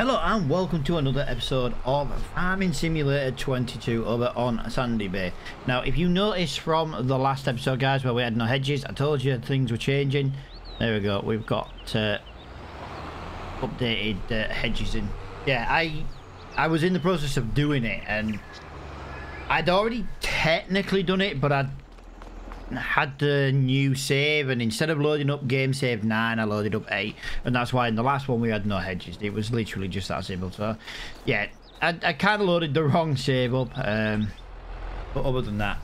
Hello and welcome to another episode of Farming Simulator 22 over on Sandy Bay. Now, if you noticed from the last episode, guys, where we had no hedges, I told you things were changing. There we go. We've got updated hedges in. Yeah, I was in the process of doing it, and I'd already technically done it, but I'd had the new save, and instead of loading up game save 9, I loaded up 8, and that's why in the last one we had no hedges. It was literally just that simple. So yeah, I kind of loaded the wrong save up, but other than that,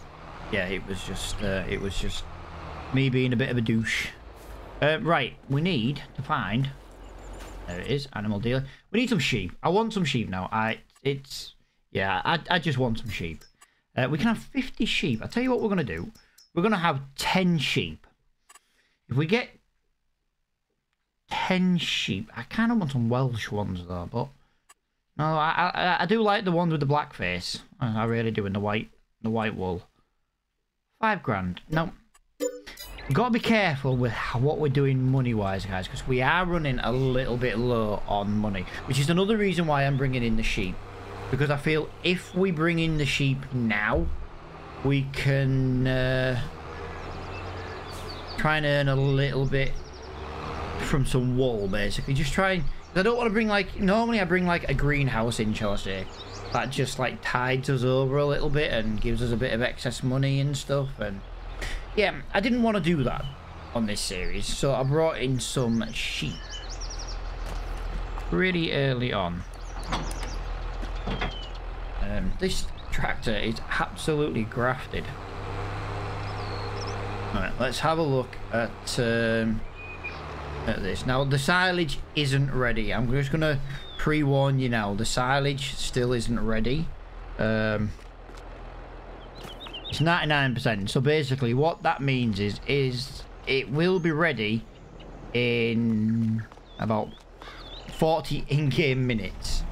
yeah, it was just me being a bit of a douche. Right, we need to find, there it is, animal dealer. We need some sheep. I want some sheep now. I just want some sheep. We can have 50 sheep. I'll tell you what we're going to do. We're going to have 10 sheep. If we get 10 sheep, I kind of want some Welsh ones though, but no, I do like the ones with the black face. I really do, in the white wool. 5 grand. Now, we've got to be careful with what we're doing money-wise, guys, because we are running a little bit low on money, which is another reason why I'm bringing in the sheep. Because I feel if we bring in the sheep now, we can try and earn a little bit from some wool, basically. Just try. I don't want to bring, like, normally I bring like a greenhouse in, shall I say, that just like tides us over a little bit and gives us a bit of excess money and stuff. And yeah, I didn't want to do that on this series, so I brought in some sheep pretty early on. This tractor is absolutely grafted. Right, let's have a look at this. Now, the silage isn't ready. I'm just gonna pre-warn you now. The silage still isn't ready. It's 99%. So basically, what that means is it will be ready in about 40 in-game minutes.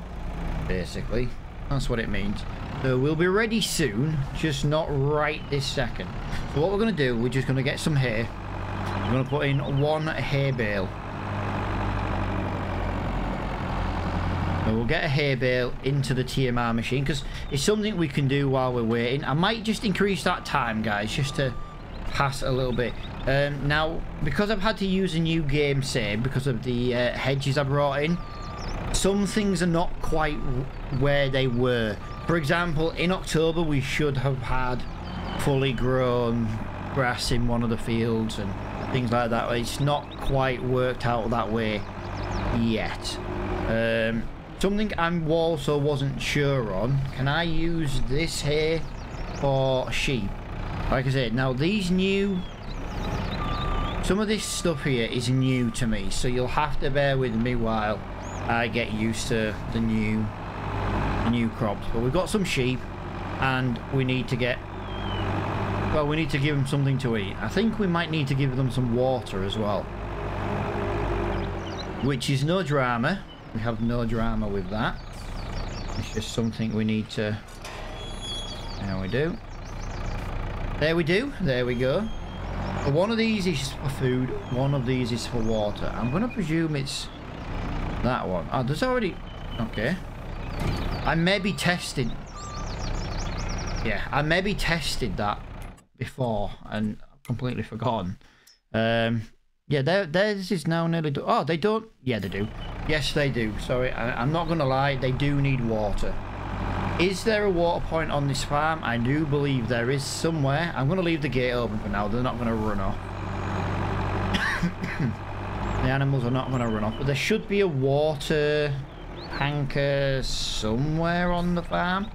Basically, that's what it means. So we'll be ready soon, just not right this second. So what we're going to do, we're just going to get some hay. We're going to put in 1 hay bale. So we'll get a hay bale into the TMR machine, because it's something we can do while we're waiting. I might just increase that time, guys, just to pass a little bit. Now, because I've had to use a new game save because of the hedges I brought in, some things are not quite where they were. For example, in October we should have had fully grown grass in one of the fields and things like that. It's not quite worked out that way yet. Something I also wasn't sure on. Can I use this here for sheep? Like I said, now these new... some of this stuff here is new to me, so you'll have to bear with me while I get used to the new crops. But we've got some sheep, and we need to get, well, we need to give them something to eat. I think we might need to give them some water as well, which is no drama. We have no drama with that. It's just something we need to, there we do, there we do, there we go. So one of these is for food, one of these is for water. I'm going to presume it's that one. Oh, there's already, okay. I maybe tested, yeah, I maybe tested that before and completely forgotten. Yeah, theirs is now nearly done. Oh, they don't, yeah, they do. Yes, they do. Sorry, I'm not gonna lie, they do need water. Is there a water point on this farm? I do believe there is somewhere. I'm gonna leave the gate open for now. They're not gonna run off. The animals are not gonna run off, but there should be a water hanker somewhere on the farm.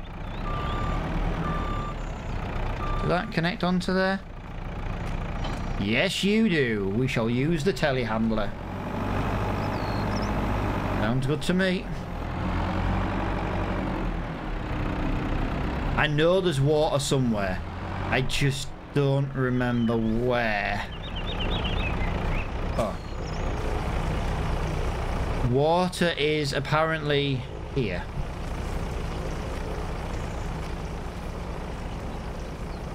Does that connect onto there? Yes, you do. We shall use the telehandler. Sounds good to me. I know there's water somewhere. I just don't remember where. Oh. Water is apparently here.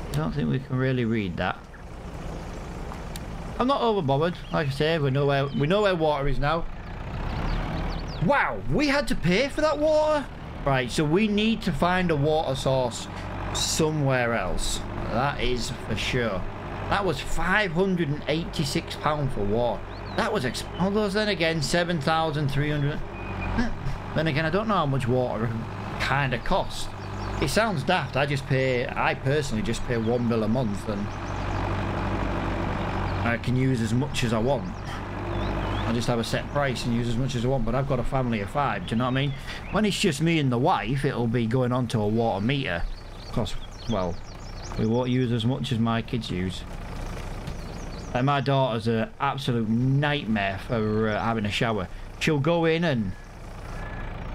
I don't think we can really read that. I'm not overbothered. Like I said, we know where water is now. Wow, we had to pay for that water? Right, so we need to find a water source somewhere else. That is for sure. That was £586 for water. That was although then again 7,300. Then again, I don't know how much water kind of costs. It sounds daft. I personally just pay one bill a month and I can use as much as I want. I just have a set price and use as much as I want, but I've got a family of 5, do you know what I mean? When it's just me and the wife, it'll be going on to a water meter. Because, well, we won't use as much as my kids use. And my daughter's an absolute nightmare for having a shower. She'll go in and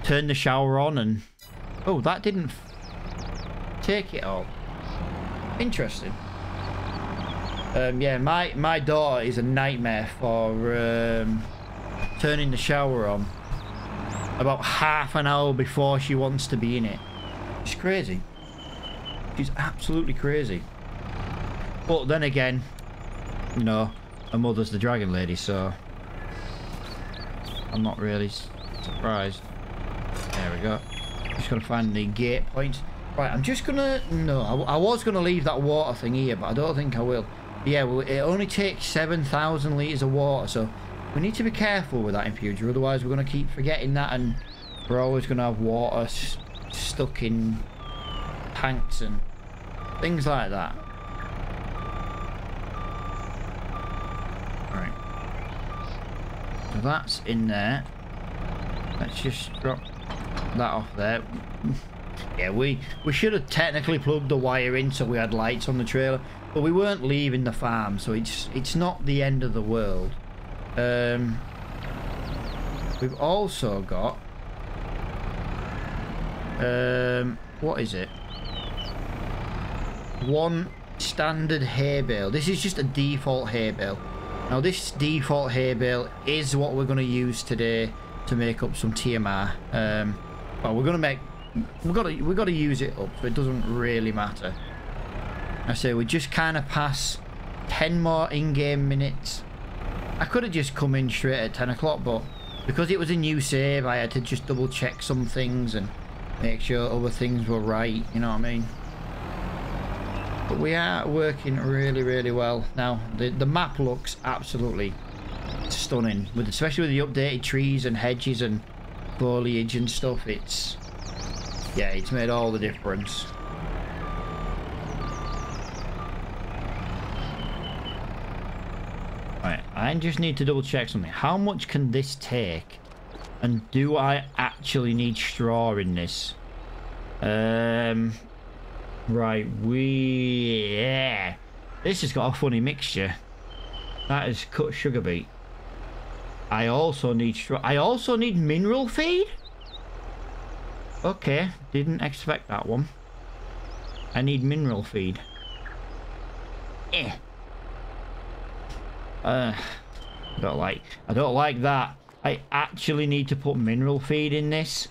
turn the shower on and... Oh, that didn't take it all. Interesting. Yeah, my daughter is a nightmare for turning the shower on about half an hour before she wants to be in it. She's crazy. She's absolutely crazy. But then again, you know, her mother's the dragon lady, so I'm not really surprised. There we go. Just gotta find the gate point. Right, I'm just gonna... No, I was gonna leave that water thing here, but I don't think I will. Yeah, well, it only takes 7,000 litres of water, so we need to be careful with that in future, otherwise we're going to keep forgetting that and we're always going to have water stuck in tanks and things like that. Right. So that's in there. Let's just drop that off there. Yeah, we should have technically plugged the wire in so we had lights on the trailer. But we weren't leaving the farm, so it's not the end of the world. We've also got... what is it? One standard hay bale. This is just a default hay bale. Now this default hay bale is what we're going to use today to make up some TMR. Well, we're going to make... We've got to use it up, so it doesn't really matter. I say we just kind of pass 10 more in-game minutes. I could have just come in straight at 10 o'clock, but because it was a new save, I had to just double check some things and make sure other things were right, you know what I mean? But we are working really, really well. Now, the map looks absolutely stunning, especially with the updated trees and hedges and foliage and stuff. Yeah, it's made all the difference. Right, I just need to double check something. How much can this take? And do I actually need straw in this? Right, yeah. This has got a funny mixture. That is cut sugar beet. I also need straw. I also need mineral feed? Okay, didn't expect that one. I need mineral feed. I don't like that. I actually need to put mineral feed in this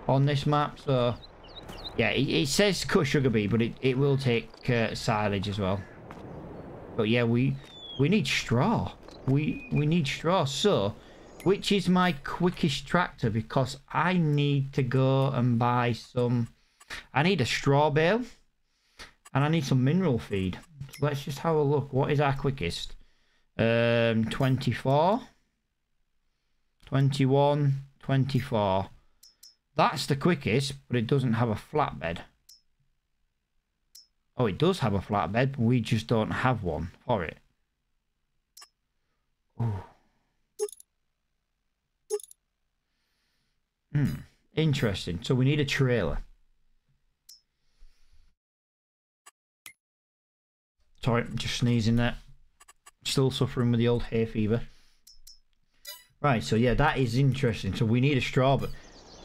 on this map, so yeah, it says cut sugar beet, but it will take silage as well. But yeah, we need straw. We need straw. So which is my quickest tractor, because I need to go and buy some... I need a straw bale and I need some mineral feed. So let's just have a look. What is our quickest? 24, 21, 24. That's the quickest, but it doesn't have a flatbed. Oh, it does have a flatbed, but we just don't have one for it. Ooh. Interesting. So we need a trailer. Sorry, I'm just sneezing there. Still suffering with the old hay fever. Right, so yeah, that is interesting. So we need a straw, but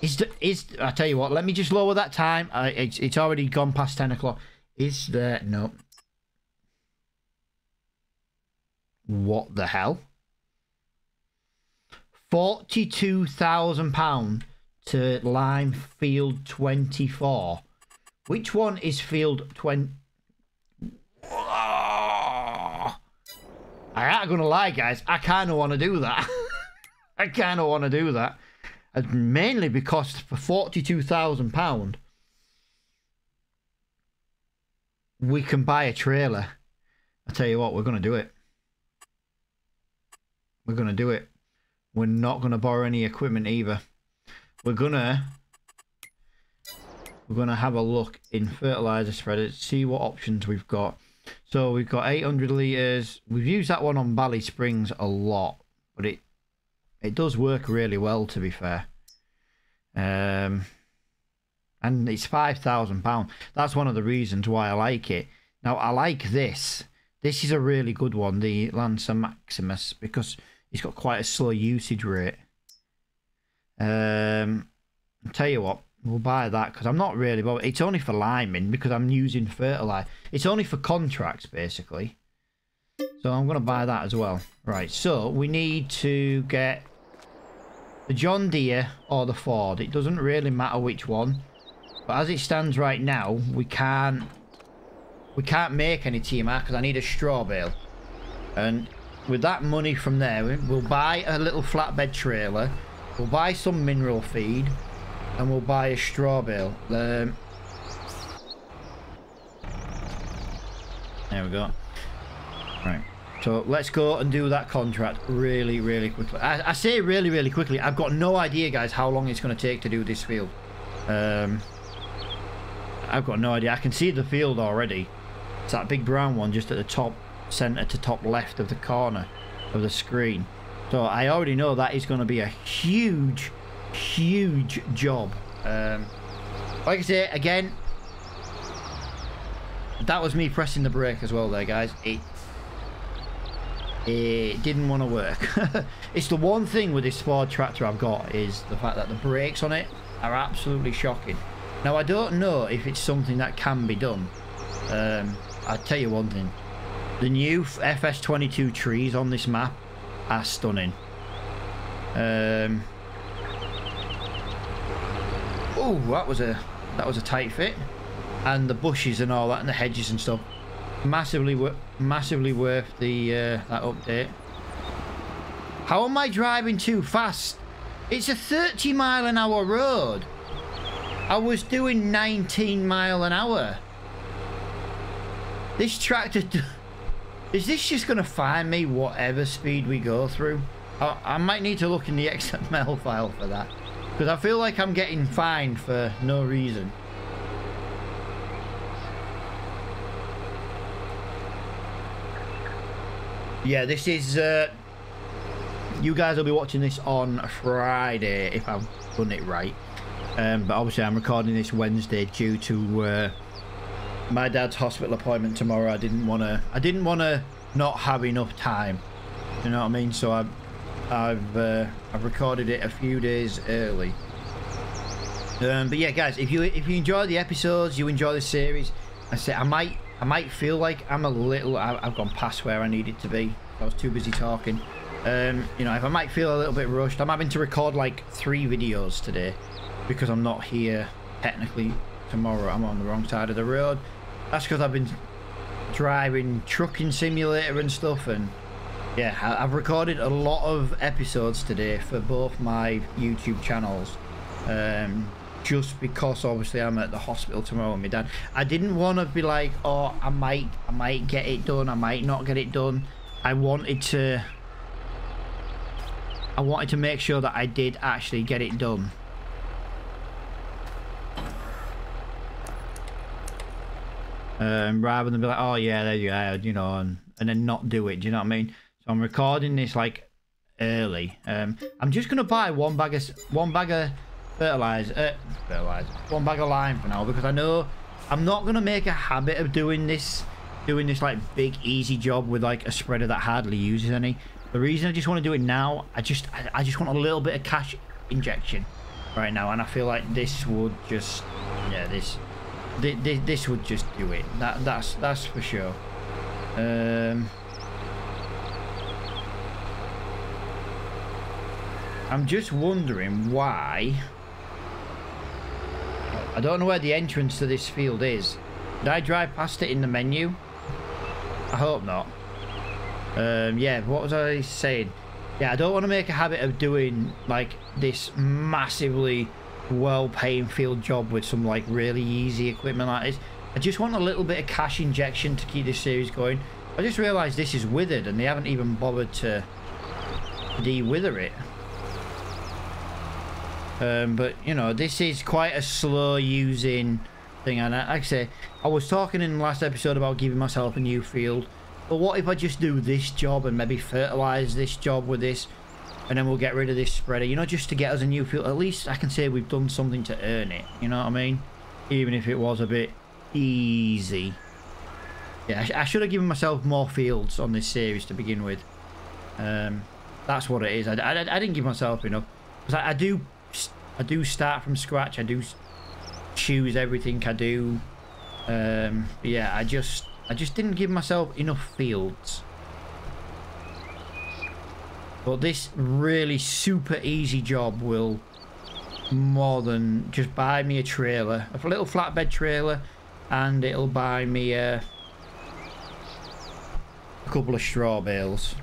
I tell you what, let me just lower that time. It's already gone past 10 o'clock. Is there... No. What the hell? £42,000 to Lime Field 24. Which one is Field 20? I ain't gonna lie, guys. I kind of want to do that. I kind of want to do that. And mainly because for £42,000, we can buy a trailer. I tell you what, we're going to do it. We're going to do it. We're not going to borrow any equipment either. We're going to have a look in fertilizer spreaders, see what options we've got. So we've got 800 litres. We've used that one on Valley Springs a lot, but it does work really well, to be fair. And it's £5,000. That's one of the reasons why I like it. Now, I like this. This is a really good one, the Lancer Maximus, because it's got quite a slow usage rate. I'll tell you what, we'll buy that because I'm not really bothered. It's only for liming because I'm using fertilizer. It's only for contracts, basically. So I'm going to buy that as well. Right, so we need to get the John Deere or the Ford. It doesn't really matter which one. But as it stands right now, we can't make any TMR because I need a straw bale. And with that money from there, we'll buy a little flatbed trailer. We'll buy some mineral feed. And we'll buy a straw bale. There we go. Right. So let's go and do that contract really, really quickly. I say really, really quickly. I've got no idea, guys, how long it's going to take to do this field. I've got no idea. I can see the field already. It's that big brown one just at the top center to top left of the corner of the screen. So I already know that is going to be a huge job. Like I say, again, that was me pressing the brake as well there, guys. It didn't want to work. It's the one thing with this Ford tractor I've got is the fact that the brakes on it are absolutely shocking. Now, I don't know if it's something that can be done. I'll tell you one thing. The new FS22 trees on this map are stunning. Oh, that was a tight fit. And the bushes and all that and the hedges and stuff. Massively worth the that update. How am I driving too fast? It's a 30-mile-an-hour road. I was doing 19 mile an hour. This tractor... Is this just going to find me whatever speed we go through? I might need to look in the XML file for that. Because I feel like I'm getting fined for no reason. Yeah, this is... you guys will be watching this on Friday, if I've done it right. But obviously I'm recording this Wednesday due to my dad's hospital appointment tomorrow. I didn't want to not have enough time. You know what I mean? So I've recorded it a few days early. But yeah, guys, if you enjoy the episodes, you enjoy the series, I might feel like I'm a little... I've gone past where I needed to be. I was too busy talking. You know, if I might feel a little bit rushed, I'm having to record like 3 videos today because I'm not here technically tomorrow. I'm on the wrong side of the road. That's because I've been driving trucking simulator and stuff, and yeah, I've recorded a lot of episodes today for both my YouTube channels. Just because obviously I'm at the hospital tomorrow with my dad. I didn't want to be like, oh, I might get it done, I might not get it done. I wanted to make sure that I did actually get it done. Rather than be like, oh yeah, there you are, you know, and then not do it. Do you know what I mean? So I'm recording this like early. I'm just gonna buy one bag of fertilizer, one bag of lime for now, because I know I'm not gonna make a habit of doing this like big easy job with like a spreader that hardly uses any. The reason I just want to do it now, I just want a little bit of cash injection right now, and I feel like this would just, yeah, this would just do it. That's for sure. I'm just wondering why. I don't know where the entrance to this field is. Did I drive past it in the menu? I hope not. Yeah, what was I saying? yeah, I don't want to make a habit of doing like this massively well-paying field job with some like really easy equipment like this. I just want a little bit of cash injection to keep this series going. I just realized this is withered and they haven't even bothered to de-wither it. But you know, this is quite a slow using thing, and like I say, I was talking in the last episode about giving myself a new field. But what if I just do this job and maybe fertilize this job with this, and then we'll get rid of this spreader, you know, just to get us a new field. At least I can say we've done something to earn it, you know what I mean? Even if it was a bit easy. Yeah, I should have given myself more fields on this series to begin with. That's what it is. I didn't give myself enough, because I do start from scratch. I do choose everything I do. Yeah, I just didn't give myself enough fields. But this really super easy job will more than just buy me a trailer, a little flatbed trailer, and it'll buy me a couple of straw bales.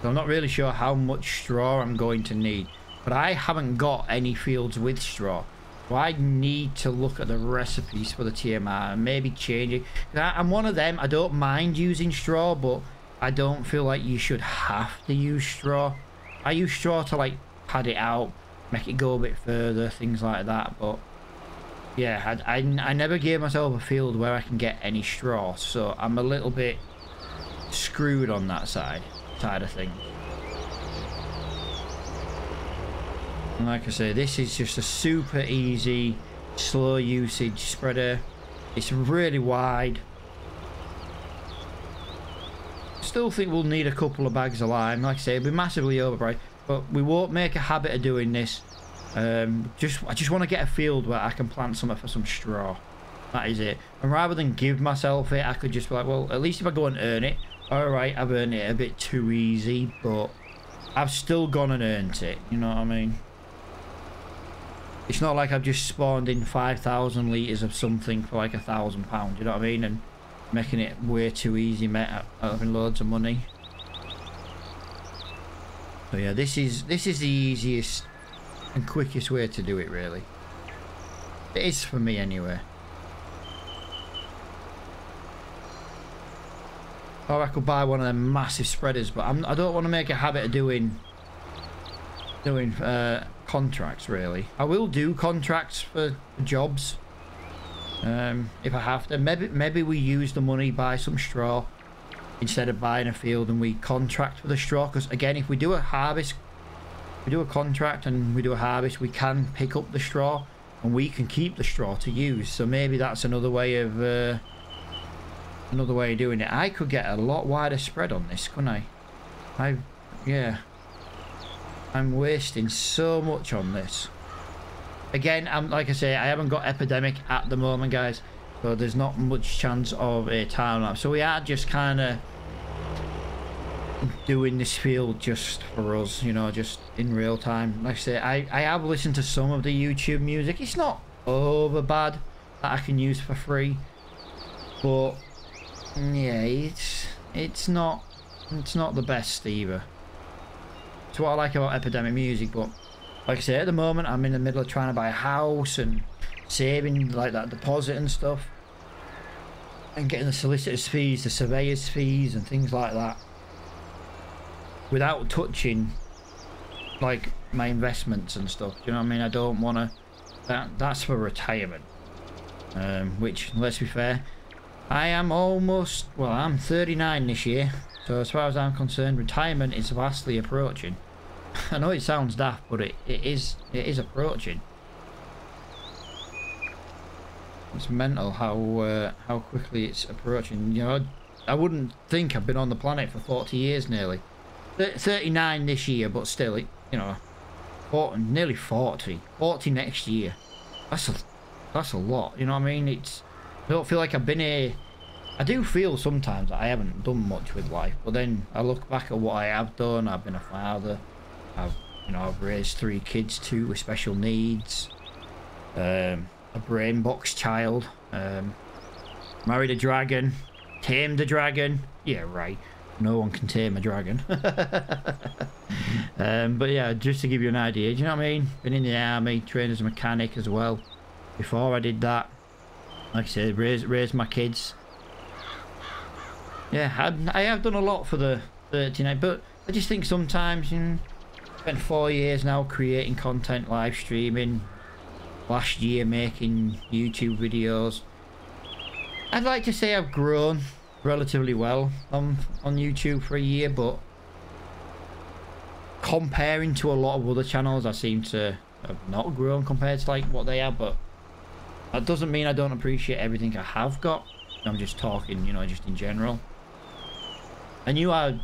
So I'm not really sure how much straw I'm going to need, but I haven't got any fields with straw. So I need to look at the recipes for the TMR and maybe change it. I'm one of them, I don't mind using straw, but I don't feel like you should have to use straw. I use straw to like pad it out, make it go a bit further, things like that. But yeah, I never gave myself a field where I can get any straw, so I'm a little bit screwed on that side of things. And like I say, this is just a super easy, slow usage spreader. It's really wide. Still think we'll need a couple of bags of lime. Like I say, it'll be massively overpriced, but we won't make a habit of doing this. I just want to get a field where I can plant something for some straw. That is it. And rather than give myself it, I could just be like, well, at least if I go and earn it, alright, I've earned it a bit too easy, but I've still gone and earned it. You know what I mean? It's not like I've just spawned in 5,000 litres of something for like £1,000, you know what I mean? And making it way too easy, mate, having loads of money. So yeah, this is the easiest and quickest way to do it, really. It is for me anyway. Or I could buy one of them massive spreaders, but I don't want to make a habit of doing contracts, really. I will do contracts for jobs if I have to. Maybe we use the money, buy some straw instead of buying a field, and we contract for the straw. Because again, if we do a harvest, we do a contract and we do a harvest, we can pick up the straw and we can keep the straw to use. So maybe that's another way of doing it. I could get a lot wider spread on this, couldn't I? Yeah. I'm wasting so much on this. Again, like I say, I haven't got epidemic at the moment, guys, so there's not much chance of a time lapse. So we are just kind of doing this field just for us, you know, just in real time. Like I say, I have listened to some of the YouTube music. It's not over bad that I can use for free, but yeah, it's not the best either. It's what I like about epidemic music. But like I say, at the moment I'm in the middle of trying to buy a house and saving like that deposit and stuff, and getting the solicitor's fees, the surveyor's fees and things like that, without touching like my investments and stuff. You know what I mean? I don't want to. That's for retirement, which, let's be fair, I am almost, well, I'm 39 this year, so as far as I'm concerned, retirement is vastly approaching. I know it sounds daft, but it is approaching. It's mental how quickly it's approaching. You know, I wouldn't think I've been on the planet for 40 years nearly. 39 this year, but still, you know, nearly 40 next year. That's a lot. You know what I mean? I don't feel like I've been here. I do feel sometimes that I haven't done much with life, but then I look back at what I have done. I've been a father. I've raised 3 kids, 2 with special needs. A brain box child. Married a dragon. Tamed a dragon. Yeah, right. No one can tame a dragon. But yeah, just to give you an idea, do you know what I mean? Been in the army, trained as a mechanic as well. Before I did that, like I said, raised my kids. Yeah, I have done a lot for the 39, but I just think sometimes, you know, spent 4 years now creating content, live streaming, last year making YouTube videos. I'd like to say I've grown relatively well on YouTube for a year, but comparing to a lot of other channels, I seem to have not grown compared to like what they are. But that doesn't mean I don't appreciate everything I have got. I'm just talking, you know, just in general. And you are,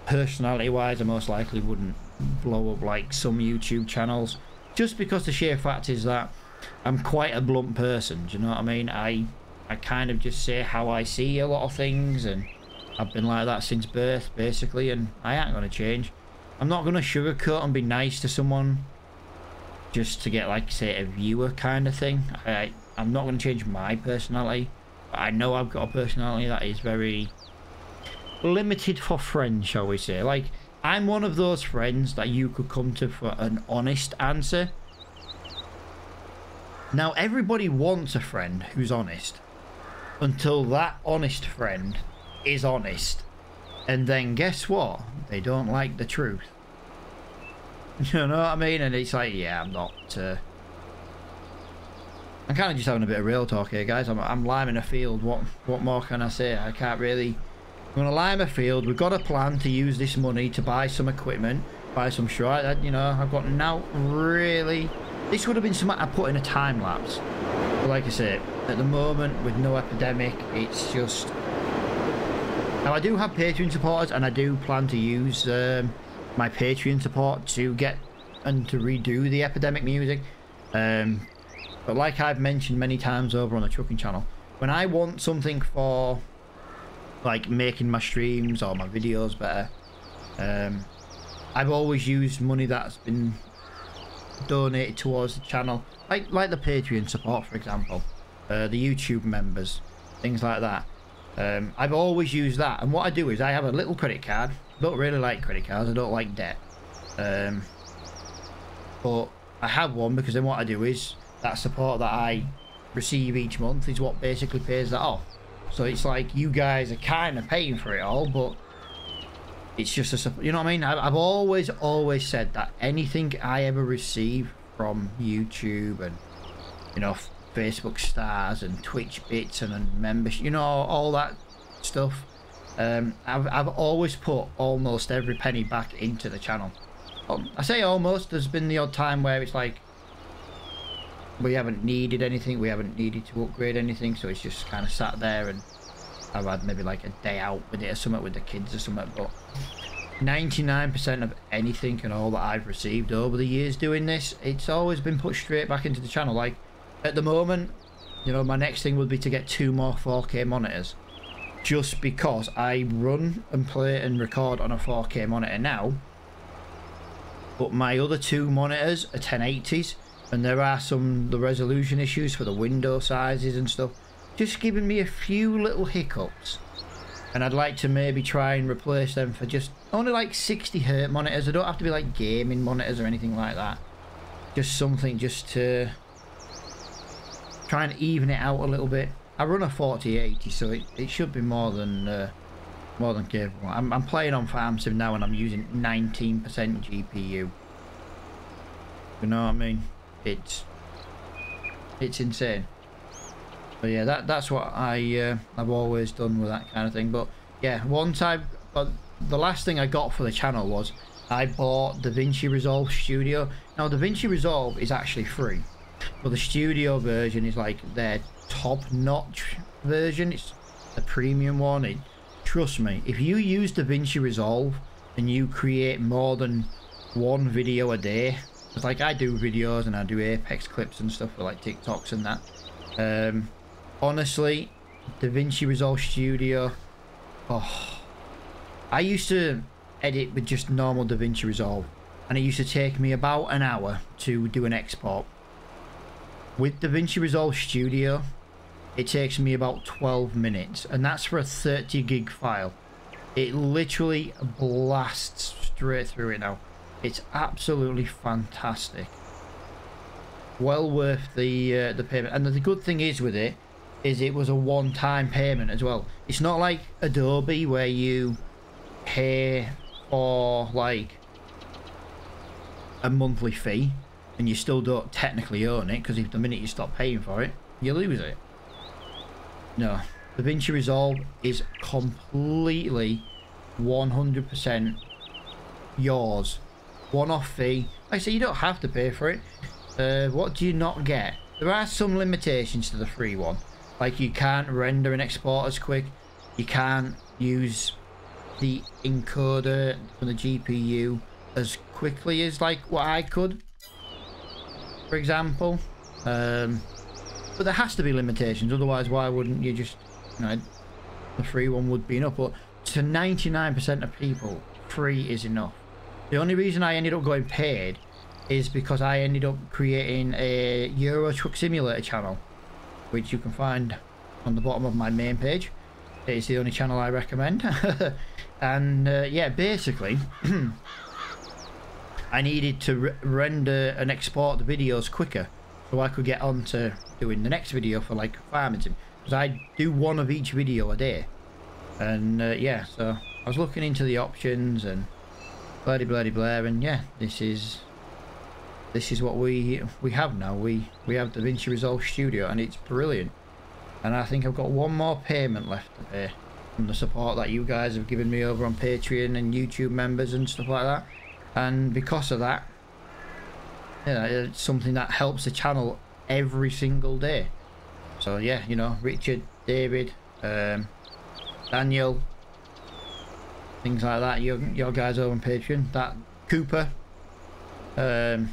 personality wise, I most likely wouldn't blow up like some YouTube channels, just because the sheer fact is that I'm quite a blunt person. Do you know what I mean? I kind of just say how I see a lot of things, and I've been like that since birth basically, and I ain't gonna change. I'm not gonna sugarcoat and be nice to someone just to get, like, say, a viewer kind of thing. I'm not gonna change my personality, but I know I've got a personality that is very limited for friends, shall we say. Like, I'm one of those friends that you could come to for an honest answer. Now, everybody wants a friend who's honest, until that honest friend is honest, and then guess what? They don't like the truth. You know what I mean? And it's like, yeah, I'm not I'm kind of just having a bit of real talk here, guys. I'm liming a field. What more can I say? I can't really. I'm gonna lime a field. We've got a plan to use this money to buy some equipment, buy some shore. You know, I've got now really. This would have been something I put in a time lapse. But like I say, at the moment with no epidemic, it's just. Now I do have Patreon supporters, and I do plan to use my Patreon support to get and to redo the epidemic music. But like I've mentioned many times over on the trucking channel, when I want something for like making my streams or my videos better, I've always used money that's been donated towards the channel, like the Patreon support, for example, the YouTube members, things like that. I've always used that, and what I do is I have a little credit card. I don't really like credit cards, I don't like debt, but I have one because then what I do is that support that I receive each month is what basically pays that off. So it's like you guys are kind of paying for it all, but it's just a, you know what I mean? I've always said that anything I ever receive from YouTube and, you know, Facebook stars and Twitch bits and membership, you know, all that stuff, I've always put almost every penny back into the channel. I say almost. There's been the odd time where it's like we haven't needed anything, we haven't needed to upgrade anything, so it's just kind of sat there, and I've had maybe like a day out with it or something with the kids or something. But 99% of anything and all that I've received over the years doing this, it's always been put straight back into the channel. Like at the moment, you know, my next thing would be to get 2 more 4K monitors, just because I run and play and record on a 4K monitor now, but my other 2 monitors are 1080s, and there are the resolution issues for the window sizes and stuff, just giving me a few little hiccups, and I'd like to maybe try and replace them for just only like 60Hz monitors. They don't have to be like gaming monitors or anything like that, just something just to try and even it out a little bit. I run a 4080, so it should be more than capable. I'm playing on Farm Sim now, and I'm using 19% GPU. You know what I mean? It's insane. But yeah, that's what I've always done with that kind of thing. But yeah, the last thing I got for the channel was I bought DaVinci Resolve Studio. Now DaVinci Resolve is actually free, but the Studio version is like their top-notch version. It's the premium one. Trust me, if you use DaVinci Resolve and you create more than 1 video a day, it's like I do videos and I do Apex clips and stuff for like TikToks and that. Honestly, DaVinci Resolve Studio, I used to edit with just normal DaVinci Resolve, and it used to take me about an hour to do an export. With DaVinci Resolve Studio, it takes me about 12 minutes, and that's for a 30 gig file. It literally blasts straight through it now. It's absolutely fantastic. Well worth the payment. And the good thing is with it is it was a one-time payment as well. It's not like Adobe where you pay for like a monthly fee and you still don't technically own it, because if the minute you stop paying for it, you lose it. No, DaVinci Resolve is completely 100% yours. One-off fee. Like I say, you don't have to pay for it. What do you not get? There are some limitations to the free one. Like you can't render and export as quick. You can't use the encoder from the GPU as quickly as like what I could, for example. But there has to be limitations, otherwise why wouldn't you just, you know, the free one would be enough. But to 99% of people, free is enough. The only reason I ended up going paid is because I ended up creating a Euro Truck Simulator channel, which you can find on the bottom of my main page. It is the only channel I recommend. And yeah, basically I needed to render and export the videos quicker so I could get on to doing the next video for like farming sim, because I do one of each video a day. And yeah, so I was looking into the options and blah blah blah, and yeah, this is what we have now. We have DaVinci Resolve Studio, and it's brilliant. And I think I've got one more payment left to pay from the support that you guys have given me over on Patreon and YouTube members and stuff like that. And because of that, yeah, it's something that helps the channel every single day. So yeah, you know, Richard, David, Daniel, things like that, your guys over on Patreon, that Cooper, I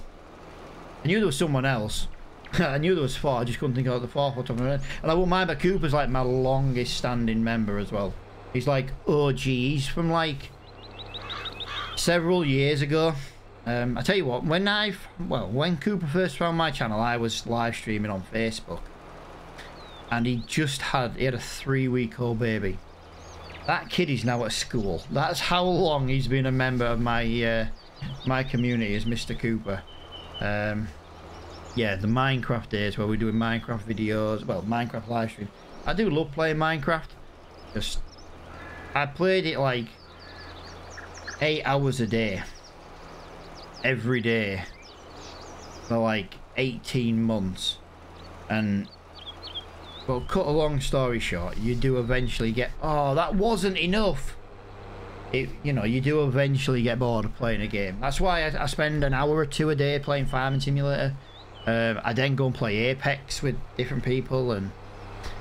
knew there was someone else. I knew there was four, I just couldn't think of the fourth one. And I won't mind, but Cooper's like my longest standing member as well. He's like OG, he's from like several years ago. I tell you what, when Cooper first found my channel, I was live streaming on Facebook, and he had a 3-week-old baby. That kid is now at school. That's how long he's been a member of my my community, is Mr. Cooper. Yeah, the Minecraft days where we're doing Minecraft videos, well, Minecraft live stream. I do love playing Minecraft. Just, I played it like 8 hours a day, every day, for like 18 months. And, well, cut a long story short, you do eventually get, oh, that wasn't enough. You know, you do eventually get bored of playing a game. That's why I spend an hour or two a day playing Farming Simulator. I then go and play Apex with different people, and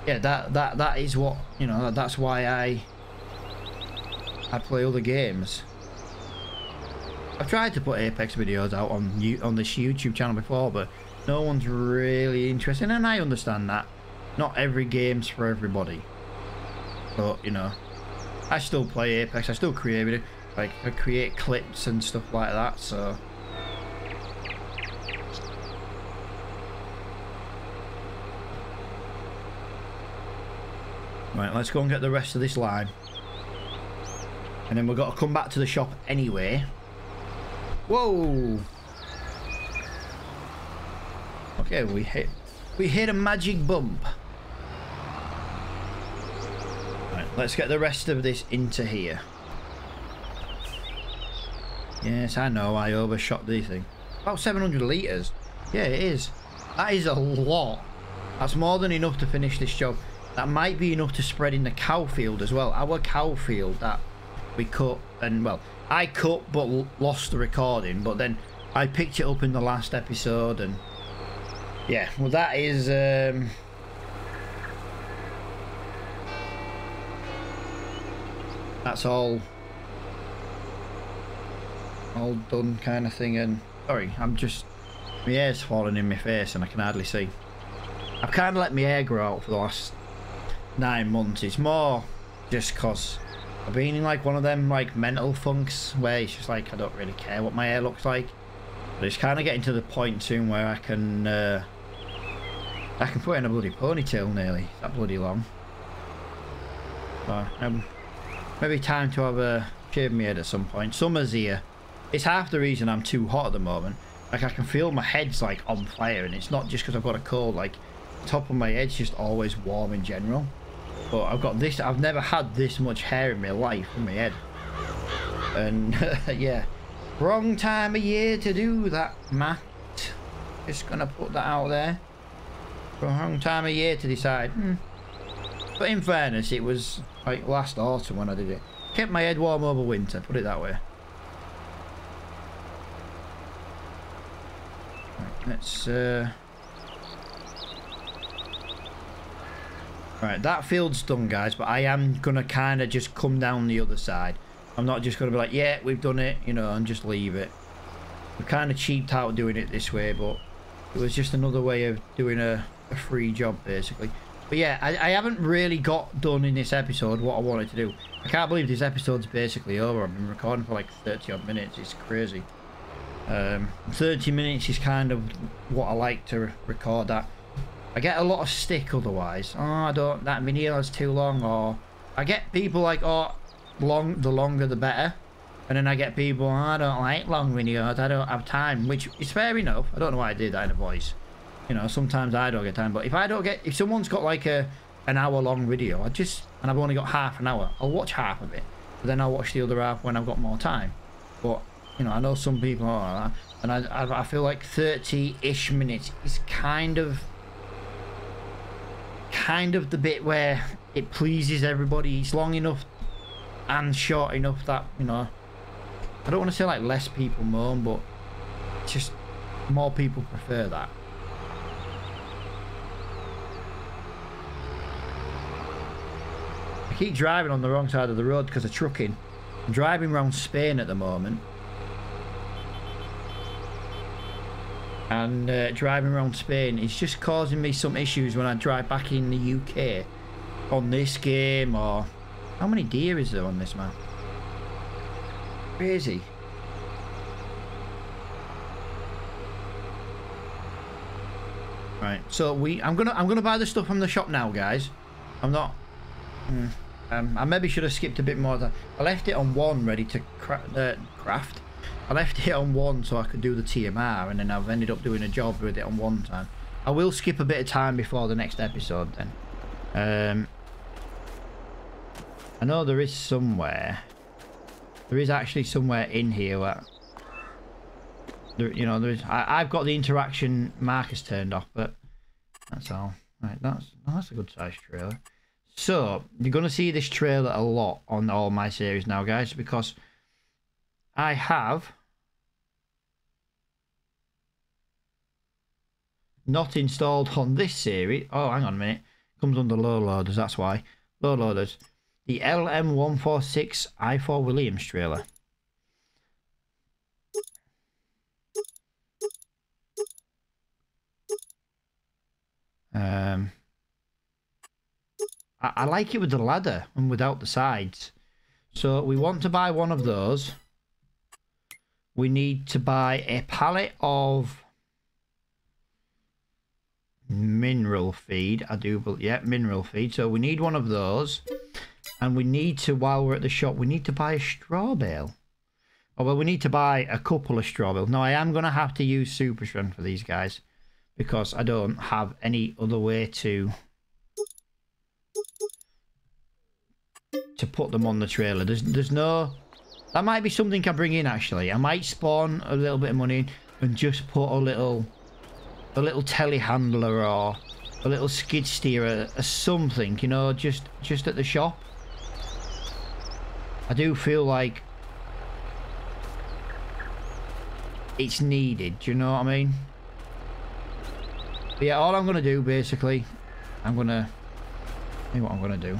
yeah, that is what, you know, that's why I play other games. I've tried to put Apex videos out on this YouTube channel before, but no one's really interested, and I understand that. Not every game's for everybody. But, you know, I still play Apex, I still create it. Like, I create clips and stuff like that, so. Right, let's go and get the rest of this line. And then we've got to come back to the shop anyway. Whoa! Okay, we hit a magic bump. Right, let's get the rest of this into here. Yes, I know, I overshot the thing. About 700 litres. Yeah, it is. That is a lot. That's more than enough to finish this job. That might be enough to spread in the cow field as well. Our cow field that we cut, and well, I cut but lost the recording, but then I picked it up in the last episode, and yeah, well, that is that's all done kind of thing. And sorry, I'm just, my hair's falling in my face and I can hardly see. I've kind of let my hair grow out for the last 9 months. It's more just because I've been in like one of them like mental funks where it's just like I don't really care what my hair looks like, but it's kind of getting to the point soon where I can put in a bloody ponytail nearly. It's that bloody long. So Maybe time to have a shave my head at some point. Summer's here. It's half the reason I'm too hot at the moment. Like, I can feel my head's like on fire, and it's not just because I've got a cold. Like, the top of my head's just always warm in general. But I've got this. I've never had this much hair in my life in my head. And yeah, wrong time of year to do that, Matt. Just gonna put that out there. Wrong time of year to decide. But in fairness, it was like last autumn when I did it. Kept my head warm over winter, put it that way. Right, let's right, that field's done, guys, but I am gonna kind of just come down the other side. I'm not just gonna be like, yeah, we've done it, you know, and just leave it. We kind of cheaped out doing it this way, but it was just another way of doing a free job, basically. But yeah, I haven't really got done in this episode what I wanted to do. I can't believe this episode's basically over. I've been recording for like 30 odd minutes. It's crazy. 30 minutes is kind of what I like to record at. I get a lot of stick otherwise. Oh, that video is too long. Or I get people like, oh, the longer the better. And then I get people, oh, I don't like long videos. I don't have time, which is fair enough. I don't know why I did that in a voice. You know, sometimes I don't get time, but if someone's got like an hour long video, and I've only got half an hour, I'll watch half of it, but then I'll watch the other half when I've got more time. But, you know, I know some people are like that, and I feel like 30-ish minutes is kind of the bit where it pleases everybody. It's long enough and short enough that, you know, I don't want to say like less people moan, but just more people prefer that. I keep driving on the wrong side of the road because of trucking. I'm driving around Spain at the moment. And driving around Spain is just causing me some issues when I drive back in the UK on this game. Or how many deer is there on this map? Crazy. Right, so I'm gonna buy the stuff from the shop now, guys. I'm not. I maybe should have skipped a bit more. I left it on 1 ready to craft. I left it on 1 so I could do the TMR, and then I've ended up doing a job with it on 1 time. I will skip a bit of time before the next episode then. I know there is somewhere. There is actually somewhere in here where, you know, there is. I've got the interaction markers turned off, but that's all. Right, that's a good sized trailer. So you're gonna see this trailer a lot on all my series now, guys, because I have not installed on this series. Oh, hang on a minute. Comes under low loaders, that's why. Low loaders. The LM146 I4 Williams trailer. I like it with the ladder and without the sides. So we want to buy one of those. We need to buy a pallet of mineral feed. Yeah, mineral feed. So we need one of those. And we need to, while we're at the shop, we need to buy a straw bale. Oh, well, we need to buy a couple of straw bales. Now, I am going to have to use super strength for these guys, because I don't have any other way to put them on the trailer. There's no... That might be something I bring in, actually. I might spawn a little bit of money in and just put a little telehandler or a little skid steer or something, you know, just at the shop. I do feel like it's needed, do you know what I mean? But yeah, all I'm going to do, basically, I'm going to... See what I'm going to do.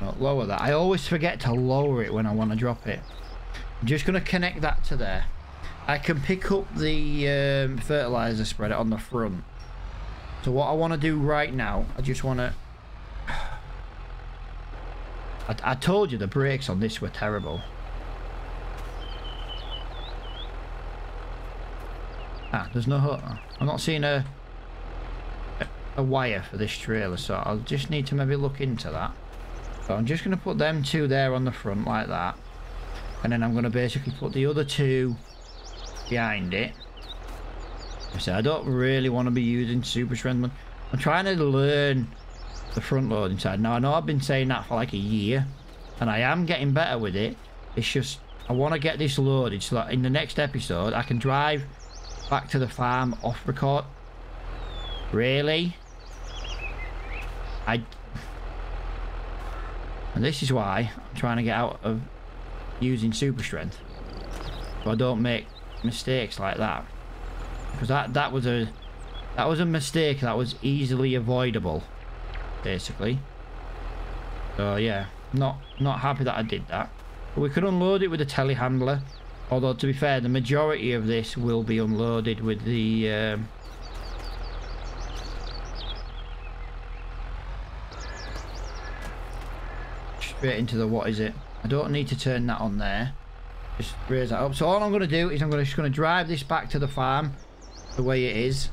Well, lower that. I always forget to lower it when I want to drop it. I'm just going to connect that to there. I can pick up the fertilizer spreader on the front. So what I want to do right now, I just want to... I told you the brakes on this were terrible. Ah, there's no... I'm not seeing a a wire for this trailer, so I'll just need to maybe look into that. So I'm just going to put them two there on the front like that, and then I'm going to basically put the other two behind it. So I don't really want to be using super strength. I'm trying to learn the front loading side. Now I know I've been saying that for like a year, and I am getting better with it. It's just I want to get this loaded so that in the next episode I can drive back to the farm off record. Really? And this is why I'm trying to get out of using super strength, so I don't make mistakes like that. Because that was a mistake that was easily avoidable, basically. So yeah, not happy that I did that. But we could unload it with a telehandler, although to be fair, the majority of this will be unloaded with the straight into the, what is it? I don't need to turn that on there. Just raise that up. So all I'm going to do is I'm just going to drive this back to the farm the way it is.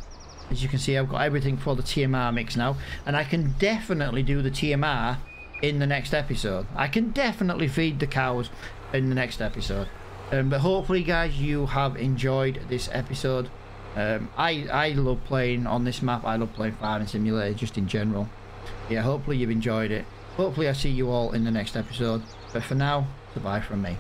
As you can see, I've got everything for the TMR mix now, and I can definitely do the TMR in the next episode. I can definitely feed the cows in the next episode. But hopefully guys, you have enjoyed this episode. I love playing on this map. I love playing Farming Simulator just in general. Yeah, hopefully you've enjoyed it. Hopefully I see you all in the next episode. But for now, goodbye from me.